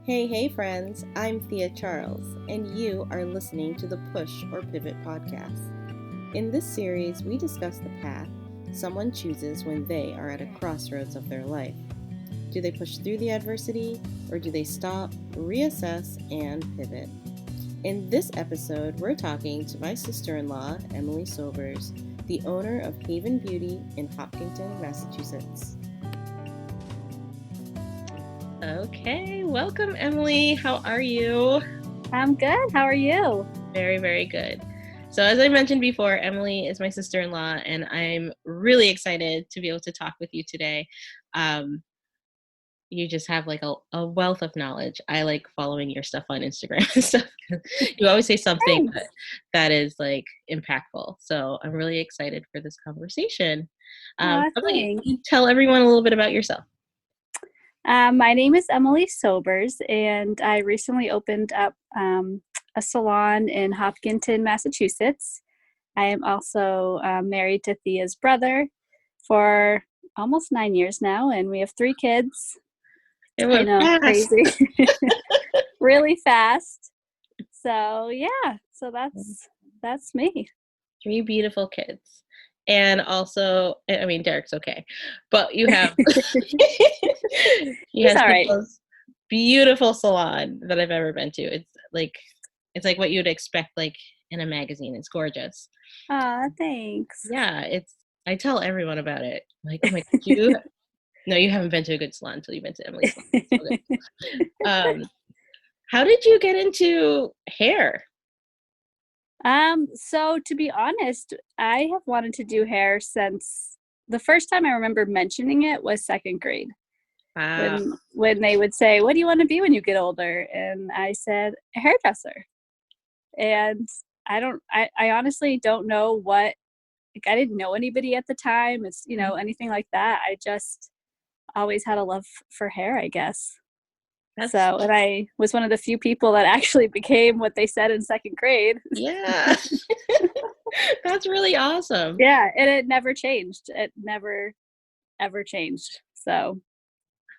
Hey, friends, I'm Thea Charles, and you are listening to the Push or Pivot podcast. In this series, we discuss the path someone chooses when they are at a crossroads of their life. Do they push through the adversity, or do they stop, reassess, and pivot? In this episode, we're talking to my sister-in-law, Emily Sobers, the owner of Haven Beauty in Hopkinton, Massachusetts. Okay, welcome, Emily. How are you? I'm good. How are you? Very, very good. So as I mentioned before, Emily is my sister-in-law, and I'm really excited to be able to talk with you today. You just have like a wealth of knowledge. I like following your stuff on Instagram and stuff. You always say something that is like impactful. So I'm really excited for this conversation. Emily, tell everyone a little bit about yourself. My name is Emily Sobers, and I recently opened up a salon in Hopkinton, Massachusetts. I am also married to Thea's brother for almost 9 years now, and we have 3 kids. I know, fast. Crazy. Really fast. So yeah, so that's me. 3 beautiful kids. And also, I mean, Derek's okay, but you have He's all right. The most beautiful salon that I've ever been to. It's like what you'd expect, like in a magazine. It's gorgeous. Thanks. Yeah, I tell everyone about it. I'm like, oh my God, no, you haven't been to a good salon until you've been to Emily's salon. How did you get into hair? So to be honest, I have wanted to do hair since the first time I remember mentioning it was 2nd grade. Wow. When they would say, "What do you want to be when you get older?" And I said, "A hairdresser." And I honestly don't know what, like, I didn't know anybody at the time. It's, anything like that. I just always had a love for hair, I guess. And I was one of the few people that actually became what they said in 2nd grade. Yeah. That's really awesome. Yeah, and it never changed. It never, ever changed. So.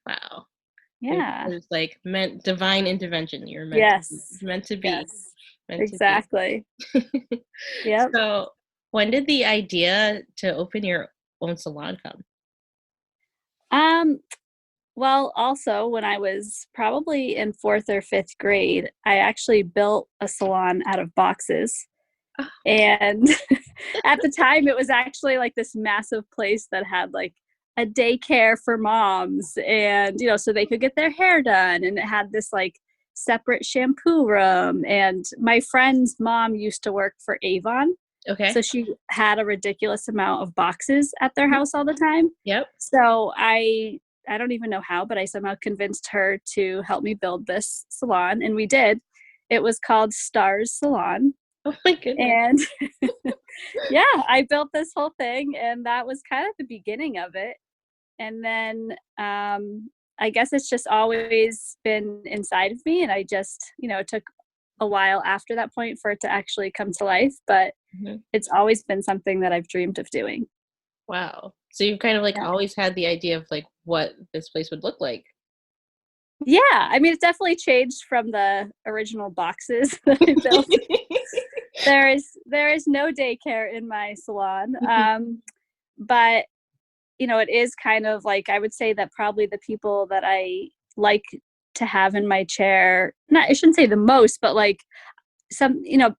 Wow. Yeah. It was like divine intervention. You're meant to be. Yes. Exactly. Yep. So when did the idea to open your own salon come? Well, also when I was probably in 4th or 5th grade, I actually built a salon out of boxes. Oh. And at the time it was actually like this massive place that had like a daycare for moms, and so they could get their hair done, and it had this like separate shampoo room. And my friend's mom used to work for Avon. Okay. So she had a ridiculous amount of boxes at their house all the time. Yep. So I don't even know how, but I somehow convinced her to help me build this salon, and we did. It was called Stars Salon. Oh my goodness. And yeah, I built this whole thing, and that was kind of the beginning of it. And then I guess it's just always been inside of me, and I just, it took a while after that point for it to actually come to life, but It's always been something that I've dreamed of doing. Wow. So you've kind of like always had the idea of like what this place would look like. Yeah, I mean, it's definitely changed from the original boxes that I built. There is no daycare in my salon, but it is kind of like, I would say that probably the people that I like to have in my chair, I shouldn't say the most, but like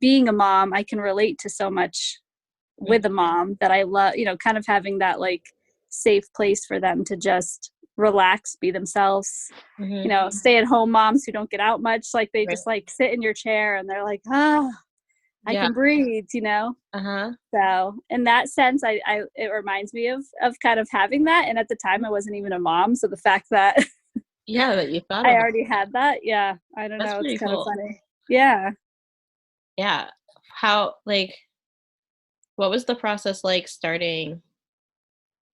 being a mom, I can relate to so much with a mom that I love, kind of having that like safe place for them to just relax, be themselves. Stay at home moms who don't get out much, like they just like sit in your chair and they're like, I can breathe, So in that sense, it reminds me of kind of having that. And at the time I wasn't even a mom. So the fact that that you thought I already had that. Yeah. I don't know. It's kind of funny. Yeah. Yeah. How, like, what was the process like starting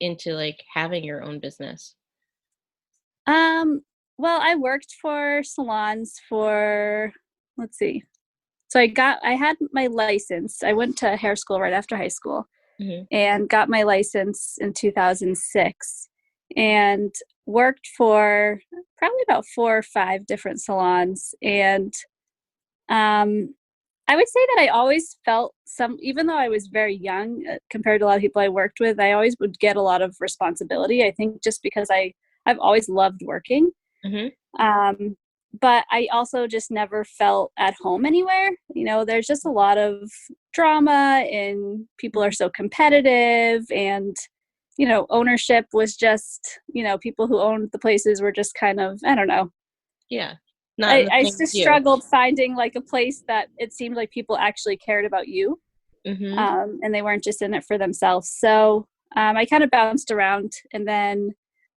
into like having your own business? Well, I worked for salons for, let's see. So I had my license. I went to hair school right after high school and got my license in 2006. And worked for probably about 4 or 5 different salons. And I would say that I always felt even though I was very young compared to a lot of people I worked with, I always would get a lot of responsibility. I think just because I've always loved working. Um, but I also just never felt at home anywhere. There's just a lot of drama and people are so competitive, and, ownership was just, people who owned the places were just kind of, I don't know. Yeah. I just struggled finding like a place that it seemed like people actually cared about you. And they weren't just in it for themselves. So I kind of bounced around, and then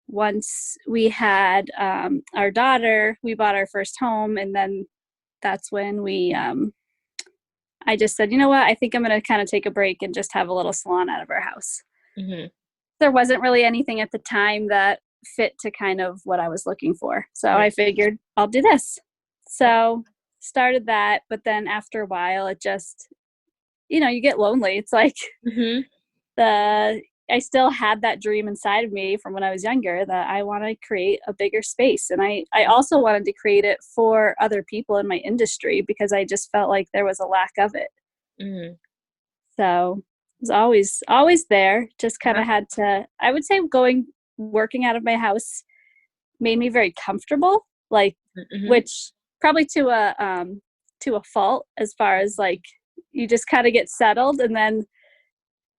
once we had our daughter, we bought our first home, and then that's when I just said, you know what, I think I'm going to kind of take a break and just have a little salon out of our house. There wasn't really anything at the time that fit to kind of what I was looking for. So I figured I'll do this. So started that, but then after a while, it just, you get lonely. It's like I still had that dream inside of me from when I was younger that I want to create a bigger space. And I also wanted to create it for other people in my industry because I just felt like there was a lack of it. So it was always there. Just kind of had to, I would say working out of my house made me very comfortable, like, which probably to a fault, as far as like, you just kind of get settled, and then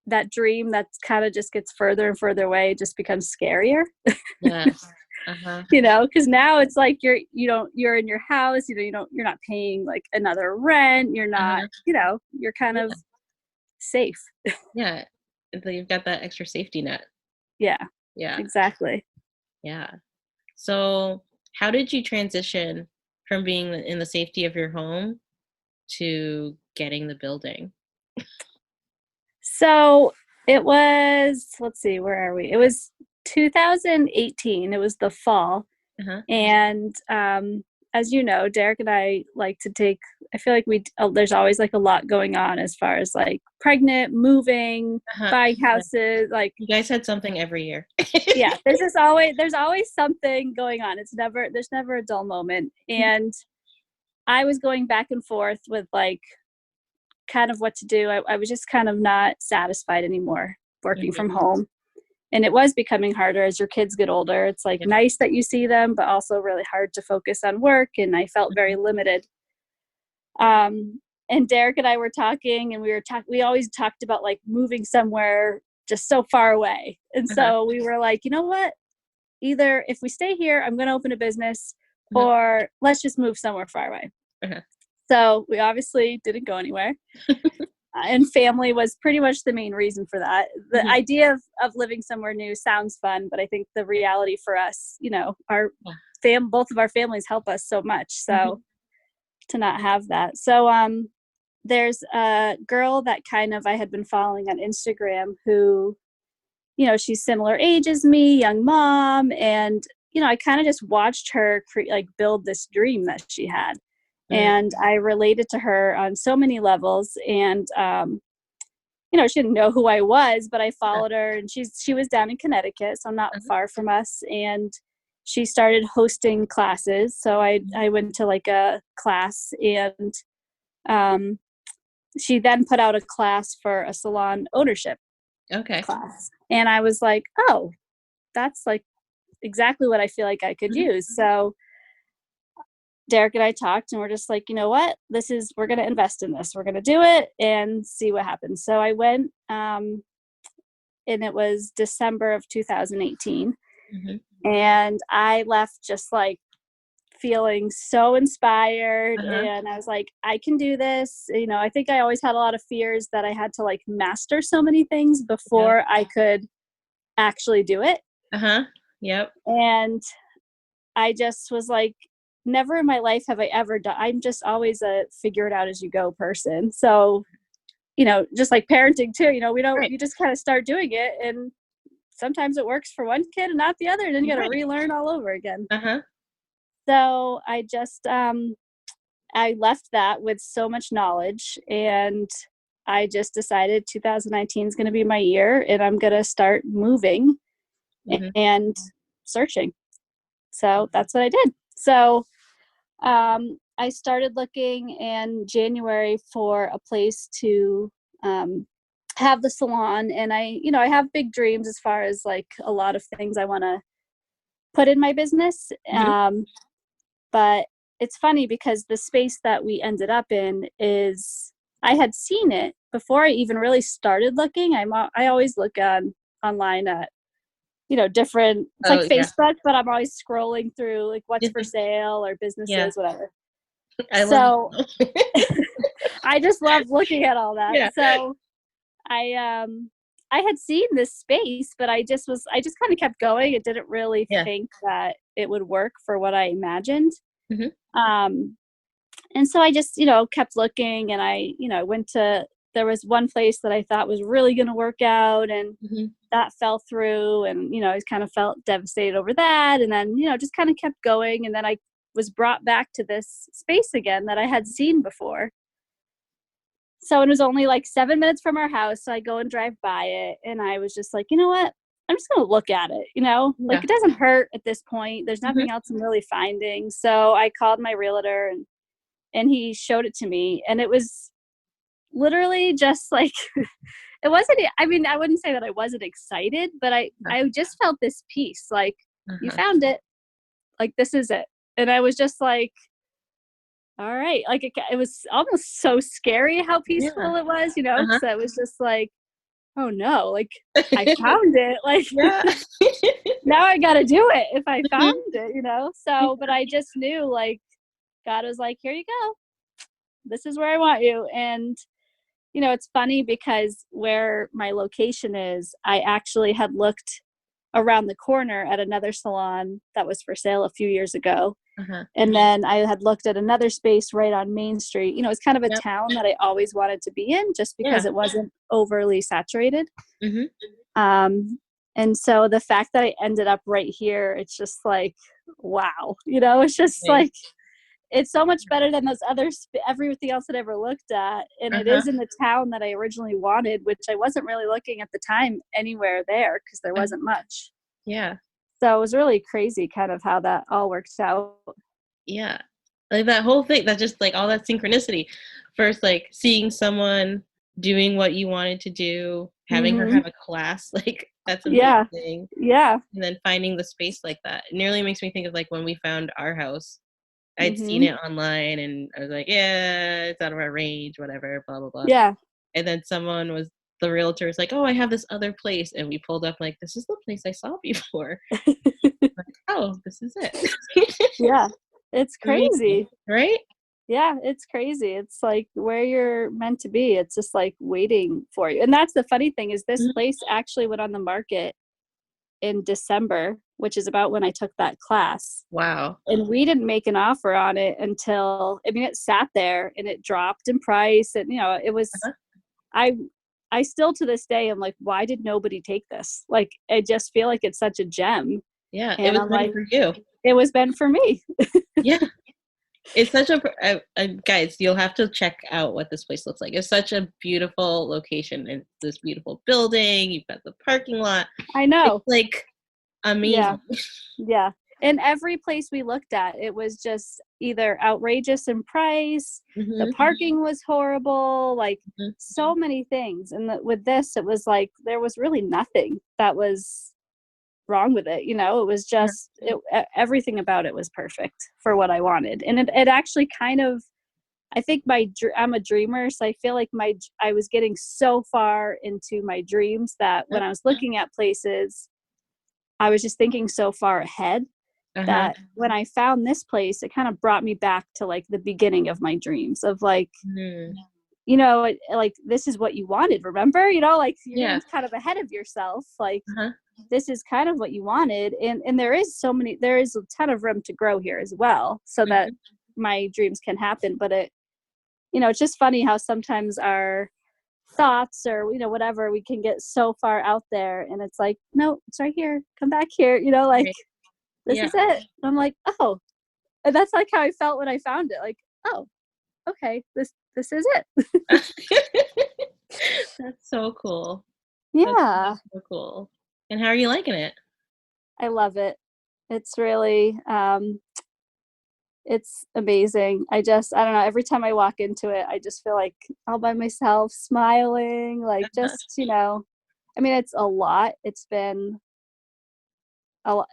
that dream that kind of just gets further and further away just becomes scarier. Yes. Because now it's like you're in your house, you're not paying like another rent. You're not, you're kind of safe. Yeah. You've got that extra safety net. Yeah. Yeah. Exactly. Yeah. So how did you transition from being in the safety of your home to getting the building? So it was, let's see, where are we? It was 2018. It was the fall. And as you know, Derek and I like to I feel like there's always like a lot going on as far as like pregnant, moving, buying houses. Like, you guys had something every year. Yeah, there's always something going on. There's never a dull moment. And I was going back and forth with like kind of what to do. I was just kind of not satisfied anymore working from home. And it was becoming harder as your kids get older. It's like nice that you see them, but also really hard to focus on work. And I felt very limited. And Derek and I were talking, and we always talked about like moving somewhere just so far away. And so we were like, you know what? Either if we stay here, I'm going to open a business, or let's just move somewhere far away. So we obviously didn't go anywhere. And family was pretty much the main reason for that. The idea of living somewhere new sounds fun, but I think the reality for us, both of our families help us so much. So to not have that. So there's a girl that I had been following on Instagram who, she's similar age as me, young mom. And, I kind of just watched her build this dream that she had. And I related to her on so many levels. And, she didn't know who I was, but I followed her, and she was down in Connecticut, so not far from us. And she started hosting classes. So I went to like a class, and she then put out a class for a salon ownership class. And I was like, oh, that's like exactly what I feel like I could use. So Derek and I talked, and we're just like, you know what, we're going to invest in this. We're going to do it and see what happens. So I went, and it was December of 2018. And I left just like feeling so inspired. And I was like, I can do this. I think I always had a lot of fears that I had to like master so many things before I could actually do it. Yep. And I just was like, never in my life have I ever done. I'm just always a figure it out as you go person. So, just like parenting too, you just kind of start doing it, and sometimes it works for one kid and not the other. And then you got to relearn all over again. So I just, I left that with so much knowledge, and I just decided 2019 is going to be my year, and I'm going to start moving. And searching. So that's what I did. So I started looking in January for a place to have the salon. And I have big dreams as far as like a lot of things I want to put in my business. But it's funny because the space that we ended up in is, I had seen it before I even really started looking. I always look online at, different, it's like Facebook, but I'm always scrolling through like what's for sale or businesses, whatever. So I just love looking at all that. So I had seen this space, but I just kind of kept going. It didn't really think that it would work for what I imagined. And so I just, kept looking, and I there was one place that I thought was really going to work out, and that fell through, and, I kind of felt devastated over that. And then, just kind of kept going. And then I was brought back to this space again that I had seen before. So it was only like 7 minutes from our house. So I go and drive by it, and I was just like, you know what? I'm just going to look at it, like it doesn't hurt at this point. There's nothing else I'm really finding. So I called my realtor, and he showed it to me, and it was literally just like, it wasn't, I mean, I wouldn't say that I wasn't excited, but I just felt this peace, like you found it, like, this is it. And I was just like, all right. Like it was almost so scary how peaceful it was, so it was just like, oh no, like I found it, like now I got to do it if I found it, so, but I just knew, like, God was like, here you go. This is where I want you. And, it's funny because where my location is, I actually had looked around the corner at another salon that was for sale a few years ago. And then I had looked at another space right on Main Street. It's kind of a town that I always wanted to be in, just because it wasn't overly saturated. And so the fact that I ended up right here, it's just like, wow, it's just like, it's so much better than those everything else that I ever looked at. And it is in the town that I originally wanted, which I wasn't really looking at the time anywhere there because there wasn't much. Yeah. So it was really crazy kind of how that all worked out. Yeah. Like that whole thing, that just like all that synchronicity. First, like seeing someone doing what you wanted to do, having her have a class, like that's amazing. Yeah. And then finding the space like that. It nearly makes me think of like when we found our house. I'd seen it online, and I was like, yeah, it's out of our range, whatever, blah, blah, blah. Yeah. And then the realtor was like, oh, I have this other place. And we pulled up like, this is the place I saw before. Like, oh, this is it. Yeah. It's crazy. Right? Yeah, it's crazy. It's like where you're meant to be. It's just like waiting for you. And that's the funny thing is this place actually went on the market in December, which is about when I took that class. Wow. And we didn't make an offer on it until, it sat there and it dropped in price. And, it was, I still to this day, I'm like, why did nobody take this? Like, I just feel like it's such a gem. Yeah. And it was I'm meant like, for you. It was meant for me. Yeah. It's such guys, you'll have to check out what this place looks like. It's such a beautiful location. It's this beautiful building. You've got the parking lot. I know. It's like amazing. Yeah. And every place we looked at, it was just either outrageous in price. The parking was horrible, like so many things. And with this, it was like, there was really nothing that was wrong with it. It was just, everything about it was perfect for what I wanted. And it actually kind of, I think I'm a dreamer. So I feel like I was getting so far into my dreams that when I was looking at places, I was just thinking so far ahead that when I found this place, it kind of brought me back to like the beginning of my dreams of like, like this is what you wanted, remember, like you're kind of ahead of yourself. Like this is kind of what you wanted. And there is a ton of room to grow here as well, so that my dreams can happen. But it's just funny how sometimes our thoughts or, whatever, we can get so far out there and it's like, no, it's right here. Come back here, like this is it. And I'm like, oh, and that's like how I felt when I found it. Like, oh, okay, this is it. That's so cool. Yeah. That's so cool. And how are you liking it? I love it. It's really, it's amazing. I don't know, every time I walk into it, I just feel like all by myself, smiling, like just, I mean, it's a lot. It's been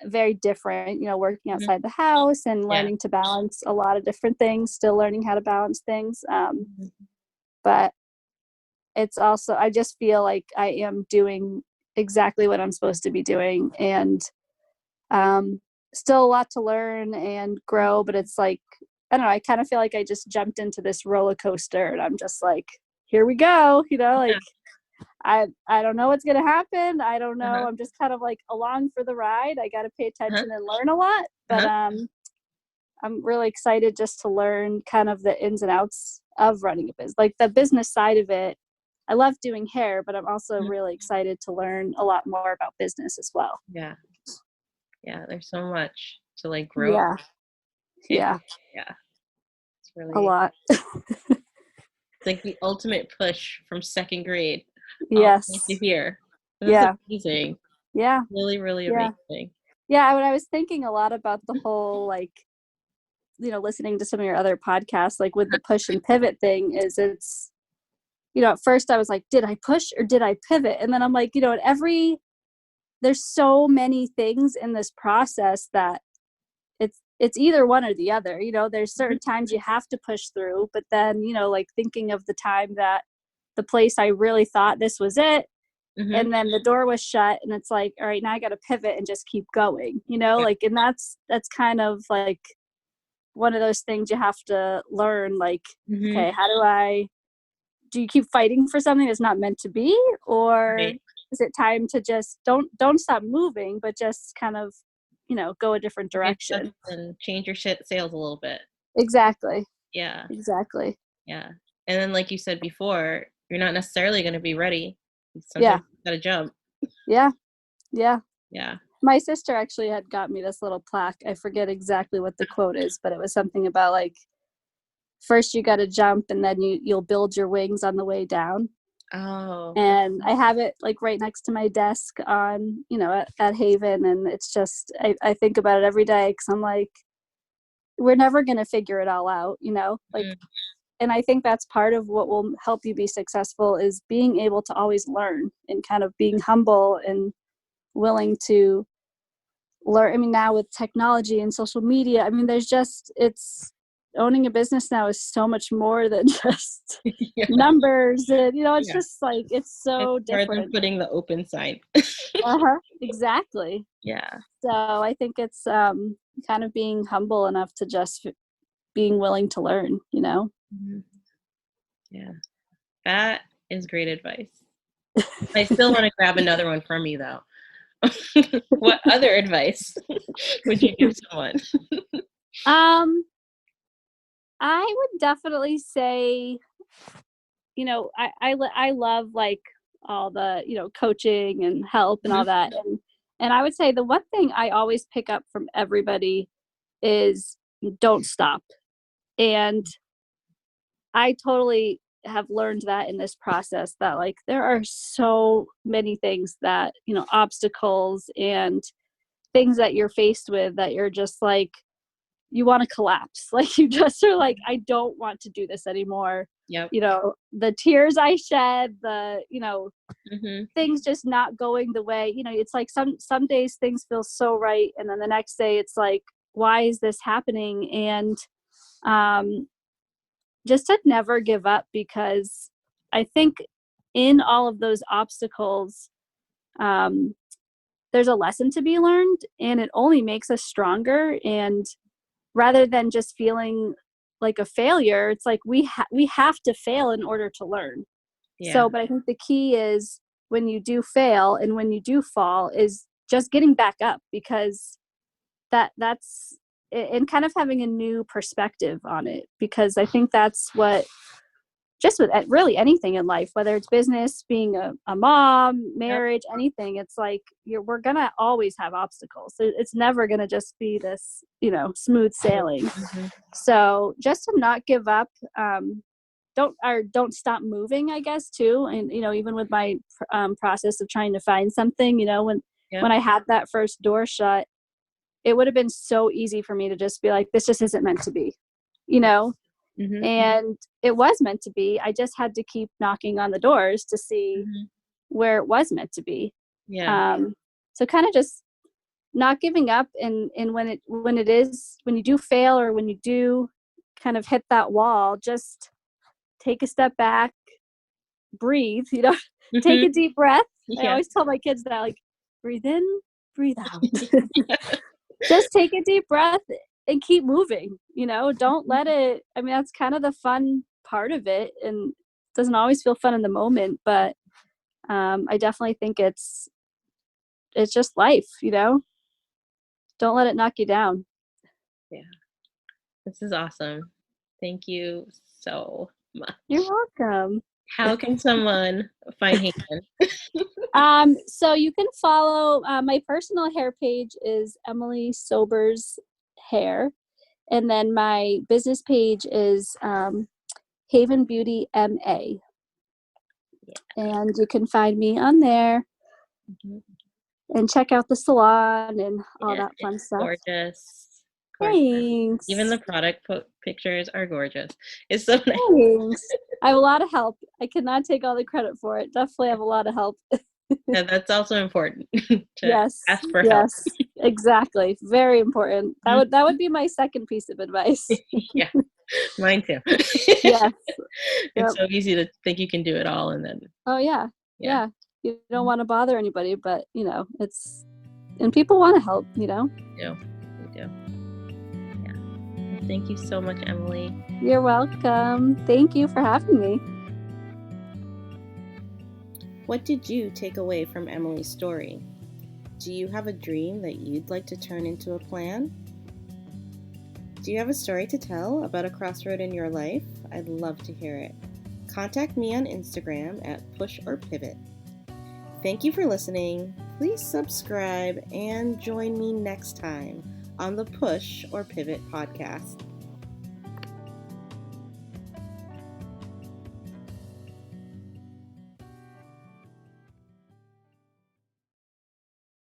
very different, working Mhm. outside the house and Yeah. learning to balance a lot of different things, still learning how to balance things. Mhm. But it's also, I just feel like I am doing exactly what I'm supposed to be doing. And um, still a lot to learn and grow, but it's like, I don't know, I kind of feel like I just jumped into this roller coaster and I'm just like, here we go, Yeah. like I don't know what's gonna happen. I don't know. Uh-huh. I'm just kind of like along for the ride. I got to pay Uh-huh. attention and learn a lot, but Uh-huh. I'm really excited just to learn kind of the ins and outs of running a business, like the business side of it. I love doing hair, but I'm also Mhm. really excited to learn a lot more about business as well. Yeah. Yeah. There's so much to like grow. Yeah, It, yeah, yeah. It's a really, lot. it's like the ultimate push from second grade all the way to Yes. here. That's Yeah. amazing. Yeah. Really, really Yeah. amazing. Yeah. When I was thinking a lot about the whole, like, listening to some of your other podcasts, like with the push and pivot thing, is it's, at first I was like, did I push or did I pivot? And then I'm like, there's so many things in this process that it's either one or the other. There's Mhm. certain times you have to push through, but then, like thinking of the time that the place I really thought this was it, Mhm. and then the door was shut and it's like, all right, now I got to pivot and just keep going, Yeah. like, and that's kind of like one of those things you have to learn, like, Mhm. okay, do you keep fighting for something that's not meant to be, or Right. is it time to just don't stop moving, but just kind of, go a different Readjust direction? and change your shit sails a little bit. Exactly. Yeah. Exactly. Yeah. And then like you said before, you're not necessarily going to be ready. Yeah. Sometimes you got to jump. Yeah. Yeah. Yeah. My sister actually had got me this little plaque. I forget exactly what the quote is, but it was something about like, first you got to jump and then you'll build your wings on the way down. Oh, And I have it like right next to my desk on, at Haven. And it's just, I think about it every day because I'm like, we're never going to figure it all out, like, mhm. and I think that's part of what will help you be successful is being able to always learn and kind of being humble and willing to learn. I mean, now with technology and social media, I mean, it's owning a business now is so much more than just Yeah. numbers. And, it's Yeah. just like, it's It's so more than different. putting the open sign. Uh-huh. Exactly. Yeah. So I think it's kind of being humble enough to just being willing to learn. Mhm. Yeah. That is great advice. I still want to grab another one from you though. What other advice would you give someone? Um, I would definitely say, I love like all the, coaching and help and Mhm. all that. And I would say the one thing I always pick up from everybody is don't stop. And I totally have learned that in this process, that like there are so many things that, obstacles and things that you're faced with that you're just like, you want to collapse. Like you just are like, I don't want to do this anymore. Yep. The tears I shed, Mhm. things just not going the way, it's like some days things feel so right. And then the next day it's like, why is this happening? And um, just to never give up, because I think in all of those obstacles, um, there's a lesson to be learned and it only makes us stronger. And rather than just feeling like a failure, it's like we have to fail in order to learn. Yeah. So, but I think the key is when you do fail and when you do fall is just getting back up, because that's and kind of having a new perspective on it, because I think that's what, just with really anything in life, whether it's business, being a mom, Yep. marriage, anything, it's like we're gonna always have obstacles. So it's never gonna just be this, smooth sailing. Mhm. So just to not give up, don't stop moving, I guess, too. And even with my process of trying to find something, when Yep. I had that first door shut, it would have been so easy for me to just be like, this just isn't meant to be, you know? Mm-hmm. And it was meant to be. I just had to keep knocking on the doors to see where it was meant to be. Yeah. So kind of just not giving up, and when you do fail, or when you do kind of hit that wall, just take a step back, breathe, take a deep breath. I always tell my kids that, like, breathe in, breathe out. Just take a deep breath and keep moving, don't let it, I mean, that's kind of the fun part of it, and it doesn't always feel fun in the moment, but I definitely think it's just life, don't let it knock you down. Yeah. This is awesome. Thank you so much. You're welcome. How can someone find Hayden? So you can follow, my personal hair page is Emily Sobers Hair. And then my business page is Haven Beauty MA. Yeah. And you can find me on there and check out the salon and all that fun stuff. Gorgeous. Thanks. Even the product pictures are gorgeous. It's so nice. Thanks. I have a lot of help. I cannot take all the credit for it. Definitely have a lot of help. Yeah, that's also important. Yes. Ask for help. Exactly. Very important. That would be my second piece of advice. Yeah, mine too. Yes. It's so easy to think you can do it all, and then. Oh yeah. You don't want to bother anybody, but and people want to help. We do. Yeah. Well, thank you so much, Emily. You're welcome. Thank you for having me. What did you take away from Emily's story? Do you have a dream that you'd like to turn into a plan? Do you have a story to tell about a crossroad in your life? I'd love to hear it. Contact me on Instagram at @pushorpivot. Thank you for listening. Please subscribe and join me next time on the Push or Pivot podcast.